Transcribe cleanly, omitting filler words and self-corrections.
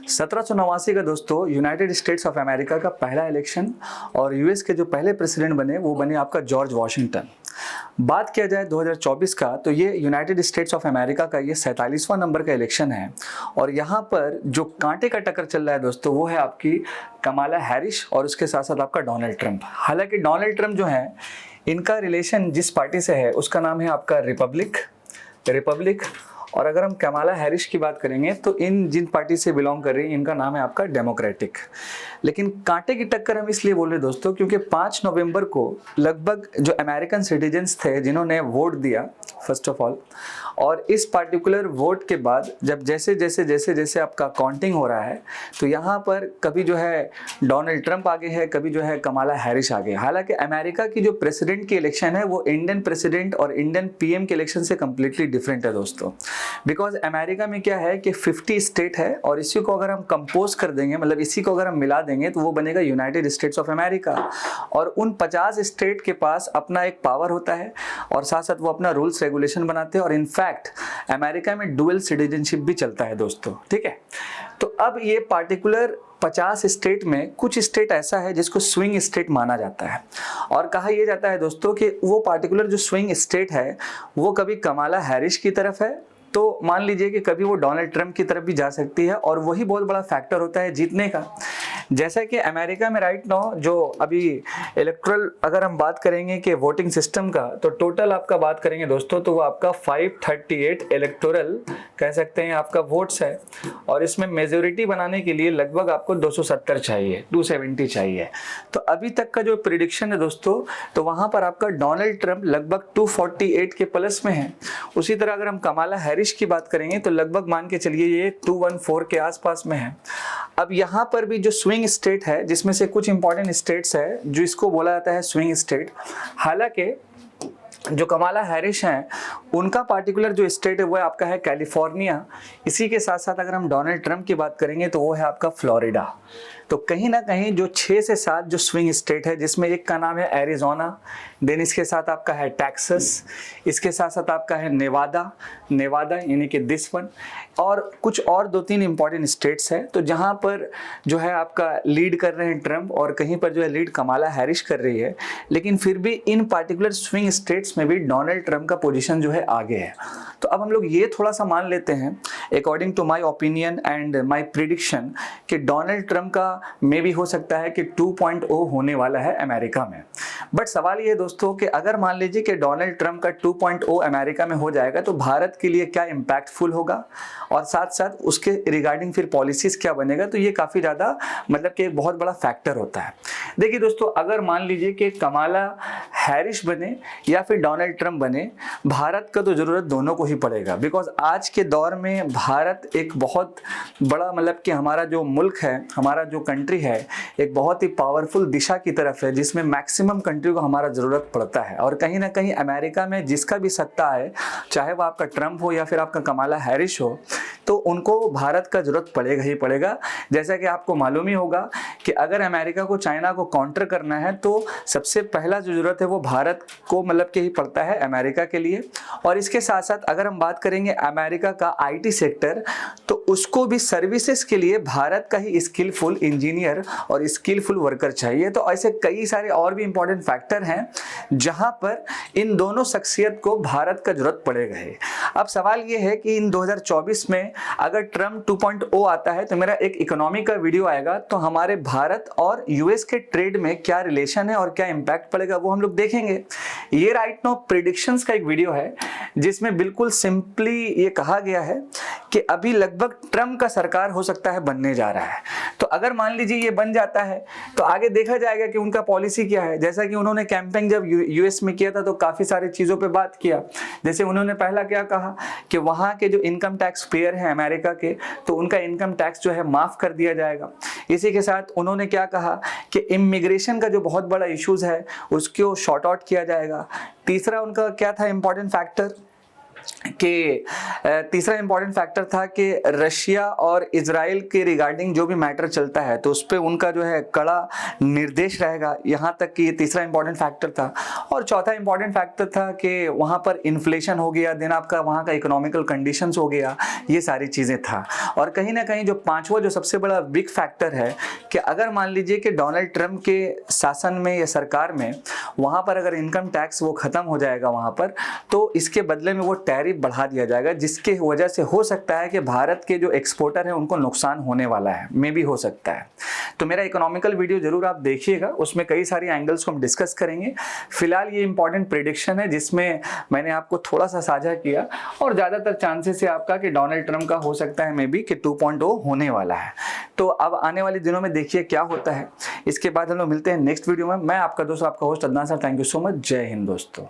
1789 का दोस्तों United states of America का पहला इलेक्शन और यूएस के जो पहले प्रेसिडेंट बने वो बने आपका जॉर्ज वॉशिंगटन। बात किया जाए 2024 का तो ये यूनाइटेड स्टेट्स ऑफ अमेरिका का ये 47वां नंबर का इलेक्शन है और यहाँ पर जो कांटे का टक्कर चल रहा है दोस्तों वो है आपकी कमाला हैरिस और उसके साथ साथ आपका डोनाल्ड ट्रंप। हालांकि डोनाल्ड ट्रंप जो है इनका रिलेशन जिस पार्टी से है उसका नाम है आपका रिपब्लिक और अगर हम कमाला हैरिस की बात करेंगे तो इन जिन पार्टी से बिलोंग कर रही है इनका नाम है आपका डेमोक्रेटिक। लेकिन कांटे की टक्कर हम इसलिए बोल रहे दोस्तों क्योंकि 5 नवंबर को लगभग जो अमेरिकन सिटीजन्स थे जिन्होंने वोट दिया फर्स्ट ऑफ ऑल, और इस पार्टिकुलर वोट के बाद जब जैसे जैसे आपका काउंटिंग हो रहा है तो यहाँ पर कभी जो है डोनाल्ड ट्रंप आगे है, कभी जो है कमाला हैरिस आगे। हालांकि अमेरिका की जो प्रेसिडेंट की इलेक्शन है वो इंडियन प्रेसिडेंट और इंडियन पीएम के इलेक्शन से कम्प्लीटली डिफरेंट है दोस्तों। बिकॉज अमेरिका में क्या है कि 50 स्टेट है और इसी को अगर हम कंपोज कर देंगे, मतलब इसी को अगर हम मिला देंगे तो वो बनेगा यूनाइटेड स्टेट्स ऑफ अमेरिका। और उन 50 स्टेट के पास अपना एक पावर होता है और साथ साथ वो अपना रूल्स रेगुलेशन बनाते हैं और इनफैक्ट अमेरिका में डुअल सिटीजनशिप भी चलता है दोस्तों, ठीक है। तो अब ये पार्टिकुलर 50 स्टेट में कुछ स्टेट ऐसा है जिसको स्विंग स्टेट माना जाता है और कहा यह जाता है दोस्तों कि वो पार्टिकुलर जो स्विंग स्टेट है वो कभी कमाला हैरिस की तरफ है तो मान लीजिए कि कभी वो डोनाल्ड ट्रंप की तरफ भी जा सकती है और वही बहुत बड़ा फैक्टर होता है जीतने का। जैसा कि अमेरिका में राइट नाउ जो अभी इलेक्टोरल अगर हम बात करेंगे कि वोटिंग सिस्टम का तो टोटल आपका बात करेंगे दोस्तों तो वो आपका 538 इलेक्टोरल कह सकते हैं आपका वोट्स है और इसमें मेजोरिटी बनाने के लिए लगभग आपको 270 चाहिए, 270 चाहिए। तो अभी तक का जो प्रिडिक्शन है दोस्तों तो वहां पर आपका डोनाल्ड ट्रंप लगभग 248 के प्लस में है। उसी तरह अगर हम कमाला हैरिस की बात करेंगे तो लगभग मान के चलिए ये 214 के आसपास में है। अब यहाँ पर भी जो स्विंग स्टेट है जिसमें से कुछ इंपॉर्टेंट स्टेट्स है जो इसको बोला जाता है स्विंग स्टेट। हालांकि जो कमाला हैरिस हैं उनका पार्टिकुलर जो स्टेट है वो आपका है कैलिफोर्निया। इसी के साथ साथ अगर हम डोनाल्ड ट्रंप की बात करेंगे तो वो है आपका फ्लोरिडा। तो कहीं ना कहीं जो 6 से 7 जो स्विंग स्टेट है जिसमें एक का नाम है एरिजोना, देन इसके साथ आपका है टेक्सास, इसके साथ साथ आपका है नेवादा यानी कि दिस वन, और कुछ और 2-3 इंपॉर्टेंट स्टेट्स है तो जहां पर जो है आपका लीड कर रहे हैं ट्रंप और कहीं पर जो है लीड कमाला हैरिस कर रही है। लेकिन फिर भी इन पार्टिकुलर स्विंग स्टेट्स में भी डोनाल्ड ट्रंप का पोजीशन जो है आगे है। तो अब हम लोग ये थोड़ा सा मान लेते हैं according to my opinion and my prediction कि डोनाल्ड ट्रंप का मे भी हो सकता है कि 2.0 होने वाला है अमेरिका में। बट सवाल ये दोस्तों कि अगर मान लीजिए कि डोनाल्ड ट्रंप का 2.0 अमेरिका में हो जाएगा तो भारत के लिए क्या इम्पैक्टफुल होगा और साथ साथ उसके रिगार्डिंग फिर पॉलिसीज क्या बनेगा, तो ये काफ़ी ज़्यादा मतलब कि एक बहुत बड़ा फैक्टर होता है। देखिए दोस्तों अगर मान लीजिए कि कमाला हैरिस बने या फिर डोनाल्ड ट्रंप बने, भारत का तो ज़रूरत दोनों को ही पड़ेगा। बिकॉज आज के दौर में भारत एक बहुत बड़ा मतलब कि हमारा जो मुल्क है, हमारा जो कंट्री है एक बहुत ही पावरफुल दिशा की तरफ है जिसमें मैक्सिमम कंट्री को हमारा ज़रूरत पड़ता है। और कहीं ना कहीं अमेरिका में जिसका भी सत्ता है, चाहे वो आपका ट्रंप हो या फिर आपका कमाला हैरिस हो, तो उनको भारत का ज़रूरत पड़ेगा ही पड़ेगा। जैसा कि आपको मालूम ही होगा कि अगर अमेरिका को चाइना को काउंटर करना है तो सबसे पहला जो ज़रूरत है वो भारत को मतलब कि ही पड़ता है अमेरिका के लिए। और इसके साथ साथ अगर हम बात करेंगे अमेरिका का आईटी सेक्टर तो उसको भी सर्विसेज के लिए भारत का ही स्किलफुल इंजीनियर और स्किलफुल वर्कर चाहिए। तो ऐसे कई सारे और भी इंपॉर्टेंट फैक्टर हैं जहां पर इन दोनों शख्सियत को भारत का जरूरत पड़ेगा ही। अब सवाल ये है कि इन 2024 में अगर ट्रंप 2.0 आता है तो मेरा एक इकोनॉमी का वीडियो आएगा तो हमारे भारत और यूएस के ट्रेड में क्या रिलेशन है और क्या इंपैक्ट पड़ेगा वो हम लोग देखेंगे। ये राइट नाउ प्रेडिक्शंस का एक वीडियो है जिसमें बिल्कुल सिंपली ये कहा गया है कि अभी लगभग ट्रंप का सरकार हो सकता है बनने जा रहा है। तो अगर मान लीजिए ये बन जाता है तो आगे देखा जाएगा कि उनका पॉलिसी क्या है। जैसा कि उन्होंने कैंपेन जब यूएस में किया था तो काफ़ी सारी चीज़ों पे बात किया। जैसे उन्होंने पहला क्या कहा कि वहाँ के जो इनकम टैक्स पेयर हैं अमेरिका के तो उनका इनकम टैक्स जो है माफ़ कर दिया जाएगा। इसी के साथ उन्होंने क्या कहा कि इमिग्रेशन का जो बहुत बड़ा इश्यूज़ है उसको शॉर्ट आउट किया जाएगा। तीसरा उनका क्या था इंपॉर्टेंट फैक्टर कि तीसरा इंपॉर्टेंट फैक्टर था कि रशिया और इजराइल के रिगार्डिंग जो भी मैटर चलता है तो उस पर उनका जो है कड़ा निर्देश रहेगा, यहाँ तक कि ये तीसरा इंपॉर्टेंट फैक्टर था। और चौथा इंपॉर्टेंट फैक्टर था कि वहाँ पर इन्फ्लेशन हो गया, देन आपका वहाँ का इकोनॉमिकल कंडीशंस हो गया, ये सारी चीज़ें था। और कहीं ना कहीं जो पांचवा जो सबसे बड़ा बिग फैक्टर है कि अगर मान लीजिए कि डोनाल्ड ट्रंप के शासन में या सरकार में वहाँ पर अगर इनकम टैक्स वो ख़त्म हो जाएगा वहाँ पर, तो इसके बदले में वो टैरिफ बढ़ा दिया जाएगा, जिसके वजह से हो सकता है कि भारत के जो एक्सपोर्टर हैं उनको नुकसान होने वाला है, मे भी हो सकता है। तो मेरा इकोनॉमिकल वीडियो जरूर आप देखिएगा, उसमें कई सारी एंगल्स को हम डिस्कस करेंगे। फिलहाल ये इंपॉर्टेंट प्रेडिक्शन है जिसमें मैंने आपको थोड़ा सा साझा किया, और ज़्यादातर चांसेस है आपका कि डोनाल्ड ट्रंप का हो सकता है मे बी कि 2.0 होने वाला है। तो अब आने वाले दिनों में देखिए क्या होता है। इसके बाद हम लोग मिलते हैं नेक्स्ट वीडियो में। मैं आपका दोस्त, आपका host Adnan sir. Thank you so much. जय हिंद दोस्तों।